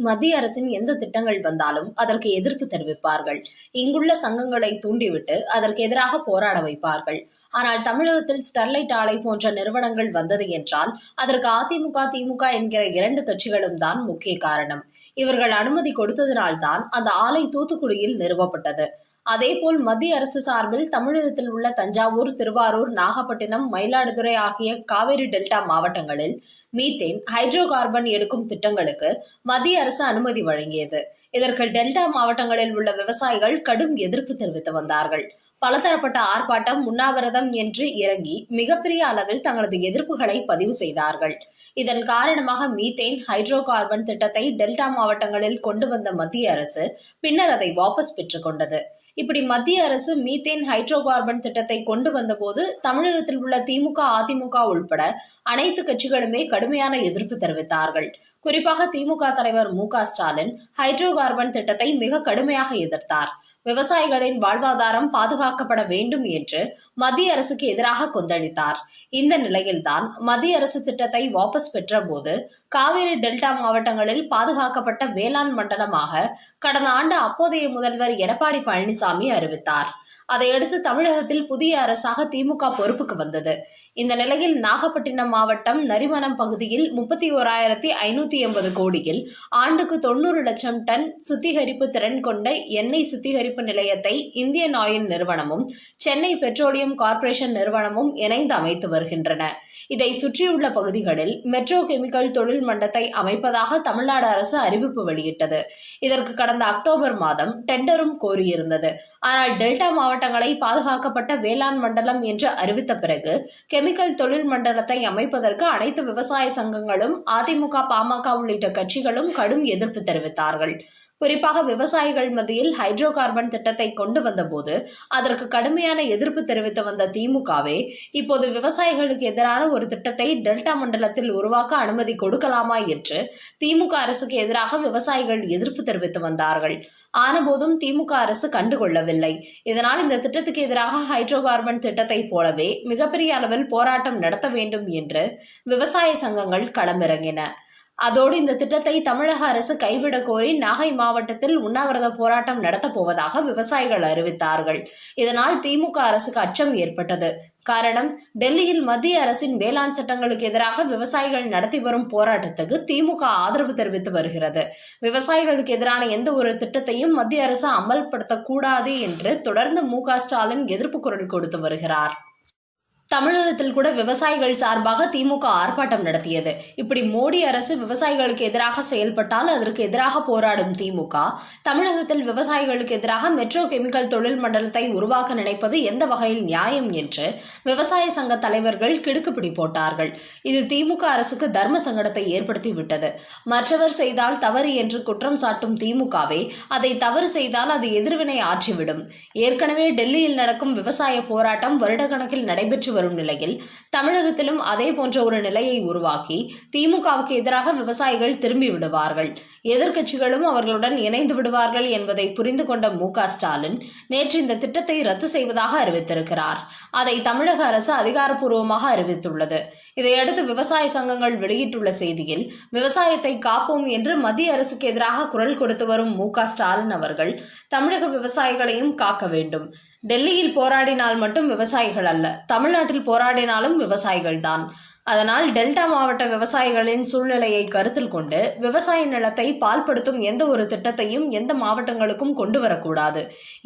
மத்திய அரசின் எந்த திட்டங்கள் வந்தாலும் அதற்கு எதிர்ப்பு தெரிவிப்பார்கள். இங்குள்ள சங்கங்களை தூண்டிவிட்டு அதற்கு எதிராக போராட வைப்பார்கள். ஆனால் தமிழகத்தில் ஸ்டெர்லைட் ஆலை போன்ற நிறுவனங்கள் வந்தது என்றால் அதற்கு அதிமுக, திமுக என்கிற இரண்டு கட்சிகளும் தான் முக்கிய காரணம். இவர்கள் அனுமதி கொடுத்ததினால்தான் அந்த ஆலை தூத்துக்குடியில் நிறுவப்பட்டது. அதேபோல் மத்திய அரசு சார்பில் தமிழகத்தில் உள்ள தஞ்சாவூர், திருவாரூர், நாகப்பட்டினம், மயிலாடுதுறை ஆகிய காவிரி டெல்டா மாவட்டங்களில் மீத்தேன், ஹைட்ரோ கார்பன் எடுக்கும் திட்டங்களுக்கு மத்திய அரசு அனுமதி வழங்கியது. இதற்கு டெல்டா மாவட்டங்களில் உள்ள விவசாயிகள் கடும் எதிர்ப்பு தெரிவித்து வந்தார்கள். பலதரப்பட்ட ஆர்ப்பாட்டம், உண்ணாவிரதம் என்று இறங்கி மிகப்பெரிய அளவில் தங்களது எதிர்ப்புகளை பதிவு செய்தார்கள். இதன் காரணமாக மீத்தேன், ஹைட்ரோ கார்பன் திட்டத்தை டெல்டா மாவட்டங்களில் கொண்டு வந்த மத்திய அரசு பின்னர் அதை வாபஸ் பெற்றுக் கொண்டது. இப்படி மத்திய அரசு மீத்தேன், ஹைட்ரோ கார்பன் திட்டத்தை கொண்டு வந்தபோது தமிழகத்தில் உள்ள திமுக, அதிமுக உள்பட அனைத்து கட்சிகளுமே கடுமையான எதிர்ப்பு தெரிவித்தார்கள். குறிப்பாக திமுக தலைவர் மு.க.ஸ்டாலின் ஹைட்ரோ கார்பன் திட்டத்தை மிக கடுமையாக எதிர்த்தார். விவசாயிகளின் வாழ்வாதாரம் பாதுகாக்கப்பட வேண்டும் என்று மத்திய அரசுக்கு எதிராக கொந்தளித்தார். இந்த நிலையில்தான் மத்திய அரசு திட்டத்தை வாபஸ் பெற்ற போது காவிரி டெல்டா மாவட்டங்களில் பாதுகாக்கப்பட்ட வேளாண் மண்டலமாக கடந்த ஆண்டு அப்போதைய முதல்வர் எடப்பாடி பழனிசாமி அறிவித்தார். அதையடுத்து தமிழகத்தில் புதிய அரசாக திமுக பொறுப்புக்கு வந்தது. இந்த நிலையில் நாகப்பட்டினம் மாவட்டம் நரிமனம் பகுதியில் 31,580 கோடியில் ஆண்டுக்கு 90 லட்சம் டன் சுத்திகரிப்பு திறன் கொண்ட எண்ணெய் சுத்திகரிப்பு நிலையத்தை இந்தியன் ஆயில் நிறுவனமும் சென்னை பெட்ரோலியம் கார்ப்பரேஷன் நிறுவனமும் இணைந்து அமைத்து வருகின்றன. இதை சுற்றியுள்ள பகுதிகளில் மெட்ரோ கெமிக்கல் தொழில் மண்டலத்தை அமைப்பதாக தமிழ்நாடு அரசு அறிவிப்பு வெளியிட்டது. இதற்கு கடந்த அக்டோபர் மாதம் டெண்டரும் கோரியிருந்தது. ஆனால் டெல்டா மாவட்டங்களை பாதுகாக்கப்பட்ட வேளாண் மண்டலம் என்று அறிவித்த பிறகு கெமிக்கல் தொழில் மண்டலத்தை அமைப்பதற்கு அனைத்து விவசாய சங்கங்களும், அதிமுக, பாமக உள்ளிட்ட கட்சிகளும் கடும் எதிர்ப்பு தெரிவித்தார்கள். குறிப்பாக விவசாயிகள் மத்தியில் ஹைட்ரோ கார்பன் திட்டத்தை கொண்டு வந்தபோது அதற்கு கடுமையான எதிர்ப்பு தெரிவித்து வந்த திமுகவே இப்போது விவசாயிகளுக்கு எதிரான ஒரு திட்டத்தை டெல்டா மண்டலத்தில் உருவாக்க அனுமதி கொடுக்கலாமா என்று திமுக அரசுக்கு எதிராக விவசாயிகள் எதிர்ப்பு தெரிவித்து வந்தார்கள். ஆனபோதும் திமுக அரசு கண்டுகொள்ளவில்லை. இதனால் இந்த திட்டத்துக்கு எதிராக ஹைட்ரோ கார்பன் திட்டத்தை போலவே மிகப்பெரிய அளவில் போராட்டம் நடத்த வேண்டும் என்று விவசாய சங்கங்கள் களமிறங்கின. அதோடு இந்த திட்டத்தை தமிழக அரசு கைவிடக் கோரி நாகை மாவட்டத்தில் உண்ணாவிரத போராட்டம் நடத்தப் போவதாக விவசாயிகள் அறிவித்தார்கள். இதனால் திமுக அரசுக்கு அச்சம் ஏற்பட்டது. காரணம், டெல்லியில் மத்திய அரசின் வேளாண் சட்டங்களுக்கு எதிராக விவசாயிகள் நடத்தி வரும் போராட்டத்துக்கு திமுக ஆதரவு தெரிவித்து வருகிறது. விவசாயிகளுக்கு எதிரான எந்த ஒரு திட்டத்தையும் மத்திய அரசு அமல்படுத்தக்கூடாது என்று தொடர்ந்து மு.க.ஸ்டாலின் எதிர்ப்பு குரல் கொடுத்து வருகிறார். தமிழகத்தில் கூட விவசாயிகள் சார்பாக திமுக ஆர்ப்பாட்டம் நடத்தியது. இப்படி மோடி அரசு விவசாயிகளுக்கு எதிராக செயல்பட்டால் அதற்கு எதிராக போராடும் திமுக தமிழகத்தில் விவசாயிகளுக்கு எதிராக மெட்ரோ கெமிக்கல் தொழில் மண்டலத்தை உருவாக்க நினைப்பது எந்த வகையில் நியாயம் என்று விவசாய சங்க தலைவர்கள் கிடுக்குப்பிடி போட்டார்கள். இது திமுக அரசுக்கு தர்ம சங்கடத்தை ஏற்படுத்தி விட்டது. மற்றவர் செய்தால் தவறு என்று குற்றம் சாட்டும் திமுகவே அதை தவறு செய்தால் அது எதிர்வினை ஆற்றிவிடும். ஏற்கனவே டெல்லியில் நடக்கும் விவசாய போராட்டம் வருடக்கணக்கில் நடைபெற்று வரும் நிலையில் தமிழகத்திலும் அதே போன்ற ஒரு நிலையை உருவாக்கி திமுகவுக்கு எதிராக விவசாயிகள் திரும்பி விடுவார்கள். எதிர்க்கட்சிகளும் அவர்களுடன் இணைந்து விடுவார்கள் என்பதை புரிந்து கொண்ட மு.க.ஸ்டாலின் நேற்று இந்த திட்டத்தை ரத்து செய்வதாக அறிவித்திருக்கிறார். அதை தமிழக அரசு அதிகாரப்பூர்வமாக அறிவித்துள்ளது. இதையடுத்து விவசாய சங்கங்கள் வெளியிட்டுள்ள செய்தியில், விவசாயத்தை காப்போம் என்று மத்திய அரசுக்கு எதிராக குரல் கொடுத்து வரும் மு.க.ஸ்டாலின் அவர்கள் தமிழக விவசாயிகளையும் காக்க வேண்டும். டெல்லியில் போராடினால் மட்டும் விவசாயிகள் அல்ல, தமிழ்நாட்டில் போராடினாலும் விவசாயிகள்தான். அதனால் டெல்டா மாவட்ட விவசாயிகளின் சூழ்நிலையை கருத்தில் கொண்டு விவசாய நிலத்தை பால்படுத்தும் எந்த ஒரு திட்டத்தையும் எந்த மாவட்டங்களுக்கும் கொண்டு வரக்கூடாது.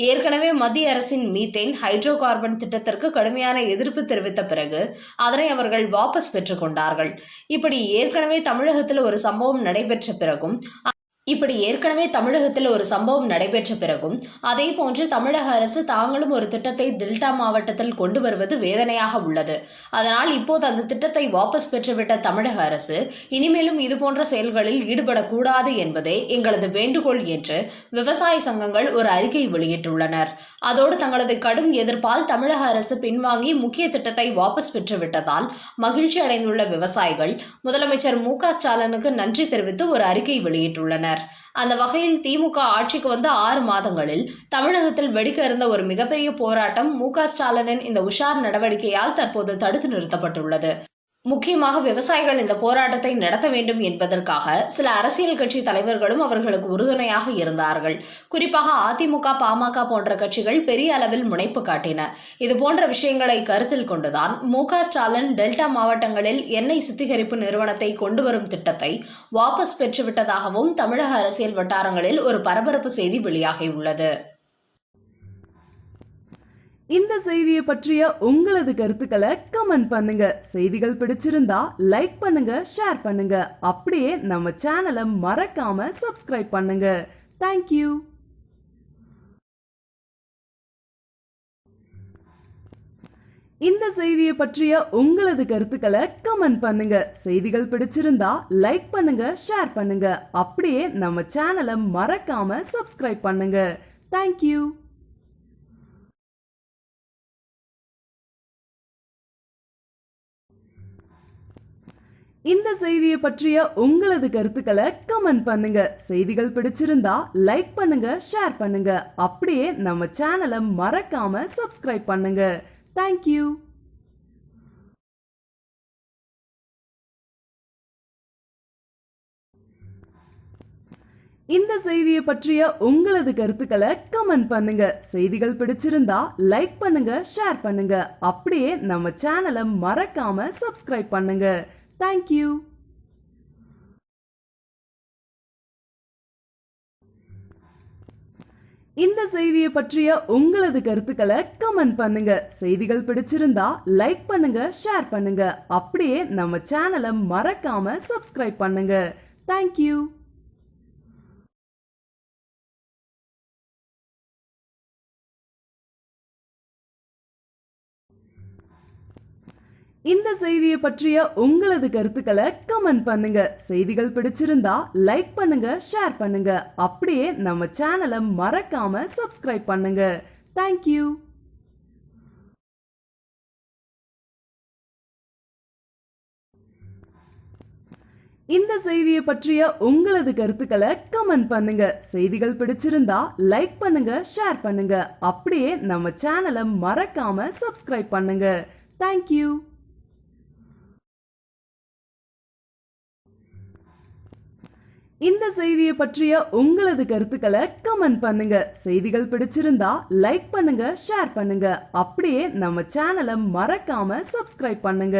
ஏற்கனவே மத்திய அரசின் மீத்தேன், ஹைட்ரோ கார்பன் திட்டத்திற்கு கடுமையான எதிர்ப்பு தெரிவித்த பிறகு அதனை அவர்கள் வாபஸ் பெற்றுக் கொண்டார்கள். இப்படி ஏற்கனவே தமிழகத்தில் ஒரு சம்பவம் நடைபெற்ற பிறகும் அதே போன்று தமிழக அரசு தாங்களும் ஒரு திட்டத்தை டெல்டா மாவட்டத்தில் கொண்டு வருவது வேதனையாக உள்ளது. அதனால் இப்போது அந்த திட்டத்தை வாபஸ் பெற்றுவிட்ட தமிழக அரசு இனிமேலும் இதுபோன்ற செயல்களில் ஈடுபடக்கூடாது என்பதே எங்களது வேண்டுகோள் என்று விவசாய சங்கங்கள் ஒரு அறிக்கை வெளியிட்டுள்ளனர். அதோடு தங்களது கடும் எதிர்ப்பால் தமிழக அரசு பின்வாங்கி முக்கிய திட்டத்தை வாபஸ் பெற்றுவிட்டதால் மகிழ்ச்சி அடைந்துள்ள விவசாயிகள் முதலமைச்சர் மு.க.ஸ்டாலினுக்கு நன்றி தெரிவித்து ஒரு அறிக்கை வெளியிட்டுள்ளனர். அந்த வகையில் திமுக ஆட்சிக்கு வந்த 6 மாதங்களில் தமிழகத்தில் வெடிக்க இருந்த ஒரு மிகப்பெரிய போராட்டம் மு.க.ஸ்டாலினின் இந்த உஷார் நடவடிக்கையால் தற்போது தடுத்து நிறுத்தப்பட்டுள்ளது. முக்கியமாக விவசாயிகள் இந்த போராட்டத்தை நடத்த வேண்டும் என்பதற்காக சில அரசியல் கட்சி தலைவர்களும் அவர்களுக்கு உறுதுணையாக இருந்தார்கள். குறிப்பாக அதிமுக, பாமக போன்ற கட்சிகள் பெரிய அளவில் முனைப்பு காட்டின. இதுபோன்ற விஷயங்களை கருத்தில் கொண்டுதான் மு.க. ஸ்டாலின் டெல்டா மாவட்டங்களில் எண்ணெய் சுத்திகரிப்பு நிறுவனத்தை கொண்டு வரும் திட்டத்தை வாபஸ் பெற்றுவிட்டதாகவும் தமிழக அரசியல் வட்டாரங்களில் ஒரு பரபரப்பு செய்தி வெளியாகியுள்ளது. இந்த செய்தியை பற்றிய உங்களது கருத்துக்களை கமெண்ட் பண்ணுங்க. செய்திகள் பிடிச்சிருந்தா லைக் பண்ணுங்க, ஷேர் பண்ணுங்க. அப்படியே நம்ம சேனலை மறக்காம சப்ஸ்கிரைப் பண்ணுங்க. தேங்க்யூ. இந்த செய்தியை பற்றிய உங்களது கருத்துக்களை கமெண்ட் பண்ணுங்க. செய்திகள் பிடிச்சிருந்தா லைக் பண்ணுங்க, ஷேர் பண்ணுங்க. அப்படியே நம்ம சேனலை மறக்காம சப்ஸ்கிரைப் பண்ணுங்க. தேங்க்யூ. இந்த செய்தியை பற்றிய உங்களது கருத்துக்களை கமெண்ட் பண்ணுங்க. செய்திகள் பிடிச்சிருந்தா லைக் பண்ணுங்க, ஷேர் பண்ணுங்க. அப்படியே நம்ம சேனலை மறக்காம சப்ஸ்கிரைப் பண்ணுங்க. தேங்க்யூ. இந்த செய்தியை பற்றிய உங்களது கருத்துக்களை கமெண்ட் பண்ணுங்க. செய்திகள் பிடிச்சிருந்தா லைக் பண்ணுங்க, ஷேர் பண்ணுங்க. அப்படியே நம்ம சேனலை மறக்காம சப்ஸ்கிரைப் பண்ணுங்க. தேங்க்யூ. இந்த செய்தியை பற்றிய உங்களது கருத்துக்களை கமெண்ட் பண்ணுங்க. செய்திகள் பிடிச்சிருந்தா லைக் பண்ணுங்க, ஷேர் பண்ணுங்க. அப்படியே நம்ம சேனலை மறக்காம சப்ஸ்கிரைப் பண்ணுங்க. தேங்க்யூ. இந்த செய்தியை பற்றிய உங்களது கருத்துக்களை கமெண்ட் பண்ணுங்க. செய்திகள் பிடிச்சிருந்தா லைக் பண்ணுங்க, ஷேர் பண்ணுங்க. அப்படியே நம்ம சேனலை மறக்காம சப்ஸ்கிரைப் பண்ணுங்க. தேங்க்யூ. இந்த செய்தியை பற்றிய உங்களது கருத்துக்களை கமெண்ட் பண்ணுங்க. செய்திகள் பிடிச்சிருந்தா லைக் பண்ணுங்க, ஷேர் பண்ணுங்க. அப்படியே நம்ம சேனலை மறக்காம சப்ஸ்கிரைப் பண்ணுங்க. தேங்க்யூ. இந்த செய்தியை பற்றிய உங்களது கருத்துக்களை கமெண்ட் பண்ணுங்க. செய்திகள் பிடிச்சிருந்தா லைக் பண்ணுங்க, ஷேர் பண்ணுங்க. அப்படியே நம்ம சேனலை மறக்காம சப்ஸ்கிரைப் பண்ணுங்க.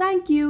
தேங்க்யூ.